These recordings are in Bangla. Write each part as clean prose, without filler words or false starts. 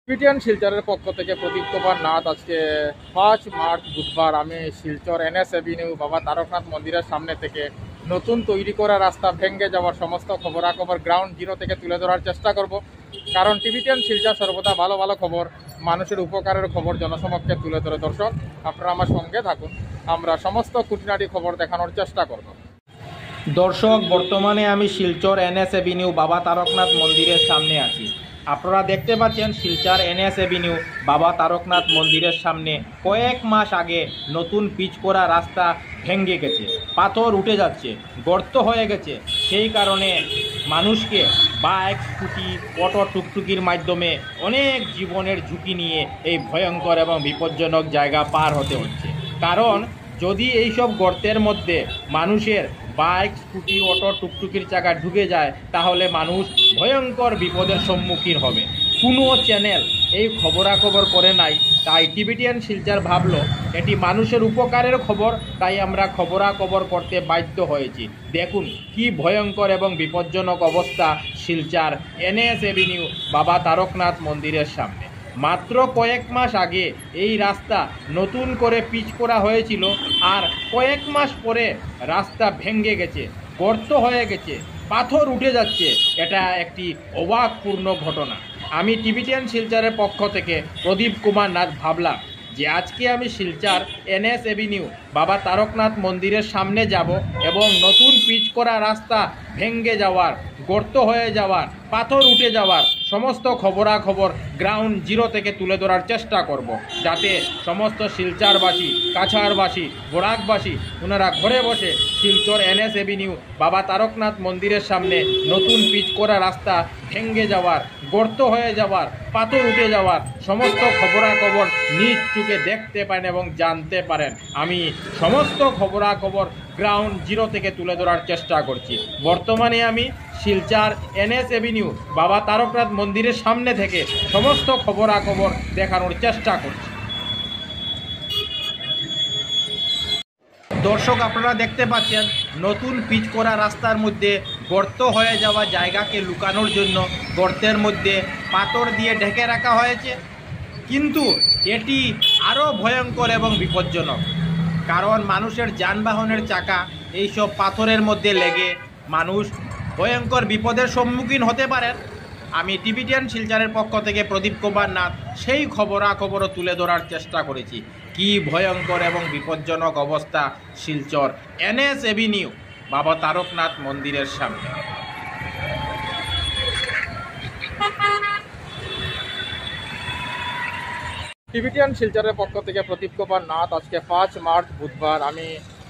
টিবিটিয়ান শিলচরের পক্ষ থেকে প্রদীপ কুমার নাথ। আজকে 5 মার্চ বুধবার আমি শিলচর এনএস এভিনিউ বাবা তারকনাথ মন্দিরের সামনে থেকে নতুন তৈরি করা রাস্তা ভেঙে যাওয়ার সমস্ত খবরাখবর গ্রাউন্ড জিরো থেকে তুলে ধরার চেষ্টা করব। কারণ টিবিটিয়ান শিলচর সর্বদা ভালো ভালো খবর, মানুষের উপকারের খবর জনসমক্ষে তুলে ধরে। দর্শক, আপনারা আমার সঙ্গে থাকুন, আমরা সমস্ত খুঁটিনাটি খবর দেখানোর চেষ্টা করব। দর্শক, বর্তমানে আমি শিলচর এনএস এভিনিউ বাবা তারকনাথ মন্দিরের সামনে আছি। আপনারা দেখতে পাচ্ছেন শিলচর এনএস এভিনিউ বাবা তারকনাথ মন্দিরের সামনে কয়েক মাস আগে নতুন পিচ করা রাস্তা ভেঙে গেছে, পাথর উঠে যাচ্ছে, গর্ত হয়ে গেছে। সেই কারণে মানুষকে বাইক, স্কুটি, অটো, টুকটুকির মাধ্যমে অনেক জীবনের ঝুঁকি নিয়ে এই ভয়ঙ্কর এবং বিপজ্জনক জায়গা পার হতে হচ্ছে। কারণ যদি এইসব গর্তের মধ্যে মানুষের বাইক, স্কুটি, অটো, টুকটুকির চাকা ঢুকে যায়, তাহলে মানুষ ভয়ঙ্কর বিপদের সম্মুখীন হবে। কোনো চ্যানেল এই খবরাখবর করে নাই, তাই টিবিটিয়ান শিলচর ভাবলো এটি মানুষের উপকারের খবর, তাই আমরা খবরাখবর করতে বাধ্য হয়েছি। দেখুন কি ভয়ঙ্কর এবং বিপজ্জনক অবস্থা শিলচর এনএস এভিনিউ বাবা তারকনাথ মন্দিরের সামনে। মাত্র কয়েক মাস আগে এই রাস্তা নতুন করে পিচ করা হয়েছিল, আর কয়েক মাস পরে রাস্তা ভেঙে গেছে, গর্ত হয়ে গেছে, পাথর উঠে যাচ্ছে। এটা একটি অবাকপূর্ণ ঘটনা। আমি টিবিটিয়ান শিলচরের পক্ষ থেকে প্রদীপ কুমার নাথ ভাবলাম যে আজকে আমি শিলচর এনএস এভিনিউ বাবা তারকনাথ মন্দিরের সামনে যাব এবং নতুন পিচ করা রাস্তা ভেঙে যাওয়ার, গর্ত হয়ে যাওয়ার, পাথর উঠে যাওয়ার সমস্ত খবরাখবর গ্রাউন্ড জিরো থেকে তুলে ধরার চেষ্টা করব, যাতে সমস্ত শিলচরবাসী, কাছাড়বাসী, বরাকবাসী ওনারা ঘরে বসে শিলচর এনএস এভিনিউ বাবা তারকনাথ মন্দিরের সামনে নতুন পিচ করা রাস্তা ভেঙে যাওয়ার, গর্ত হয়ে যাওয়ার, পাথর উঠে যাওয়ার সমস্ত খবরাখবর নিজ চোখে দেখতে পারেন এবং জানতে পারেন। আমি সমস্ত খবরাখবর গ্রাউন্ড জিরো থেকে তুলে ধরার চেষ্টা করছি। বর্তমানে আমি শিলচর এনএস এভিনিউ বাবা তারকনাথ মন্দিরের সামনে থেকে সমস্ত খবরাখবর দেখানোর চেষ্টা করছি। দর্শক, আপনারা দেখতে পাচ্ছেন নতুন পিচ করা রাস্তার মধ্যে গর্ত হয়ে যাওয়া জায়গাকে লুকানোর জন্য গর্তের মধ্যে পাথর দিয়ে ঢেকে রাখা হয়েছে। কিন্তু এটি আরও ভয়ঙ্কর এবং বিপজ্জনক, কারণ মানুষের যানবাহনের চাকা এইসব পাথরের মধ্যে লেগে মানুষ ভয়ঙ্কর বিপদের সম্মুখীন হতে পারেন। আমি টিবিটিয়ান শিলচরের পক্ষ থেকে প্রদীপ কুমার নাথ সেই খবরাখবরও তুলে ধরার চেষ্টা করেছি। কি ভয়ঙ্কর এবং বিপজ্জনক অবস্থা শিলচর এনএস এভিনিউ বাবা তারকনাথ মন্দিরের সামনে। টিবিটিয়ান শিলচরের পক্ষ থেকে প্রদীপ কুমার নাথ। আজকে 5 মার্চ বুধবার আমি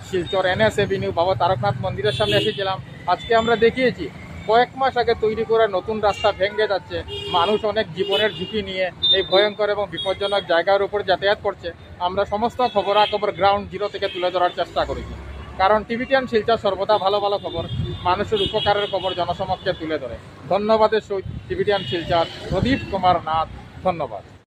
শিলচর এনএস এভিনিউ বাবা তারকনাথ মন্দিরের সামনে এসেছিলাম। আজকে আমরা দেখিয়েছি কয়েক মাস আগে তৈরি করা নতুন রাস্তা ভেঙে যাচ্ছে, মানুষ অনেক জীবনের ঝুঁকি নিয়ে এই ভয়ঙ্কর এবং বিপজ্জনক জায়গার উপর যাতায়াত করছে। আমরা সমস্ত খবরাখবর গ্রাউন্ড জিরো থেকে তুলে ধরার চেষ্টা করেছি, কারণ টিবিটিয়ান শিলচর সর্বদা ভালো ভালো খবর, মানুষের উপকারের খবর জনসমক্ষে তুলে ধরে। ধন্যবাদের সহিত টিবিটিয়ান শিলচর প্রদীপ কুমার নাথ। ধন্যবাদ।